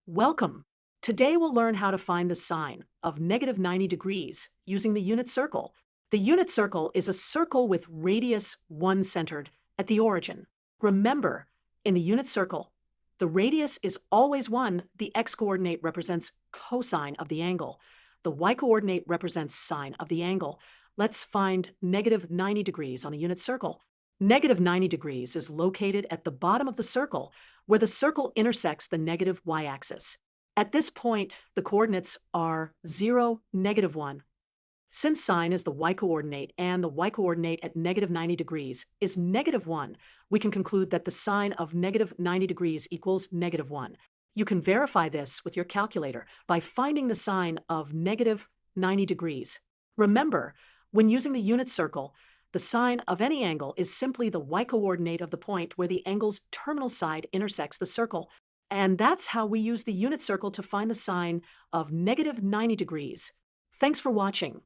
Welcome. Today we'll learn how to find the sine of negative 90 degrees using the unit circle. The unit circle is a circle with radius 1 centered at the origin. Remember, in the unit circle, the radius is always 1. The x-coordinate represents cosine of the angle. The y-coordinate represents sine of the angle. Let's find negative 90 degrees on the unit circle. Negative 90 degrees is located at the bottom of the circle, where the circle intersects the negative y-axis. At this point, the coordinates are 0, negative 1. Since sine is the y-coordinate and the y-coordinate at negative 90 degrees is negative 1, we can conclude that the sine of negative 90 degrees equals negative 1. You can verify this with your calculator by finding the sine of negative 90 degrees. Remember, when using the unit circle, the sine of any angle is simply the y-coordinate of the point where the angle's terminal side intersects the circle. And that's how we use the unit circle to find the sine of negative 90 degrees. Thanks for watching.